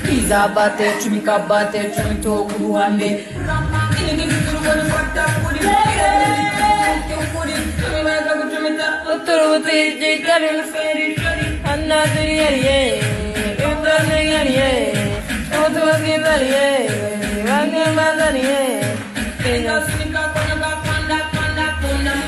Pizza bate, chumika bate, chumito kuruhande. Oturuti jikari feri, Anna diriye, Utaniye, Oturuti dariye, Vanga madaniye, Pina sika panda panda panda panda.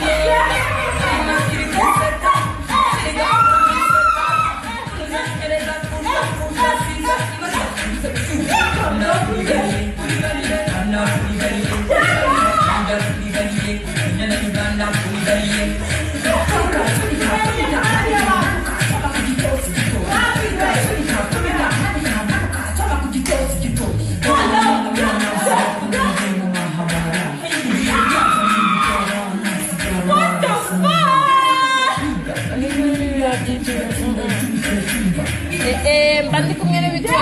Bandi kung yan with your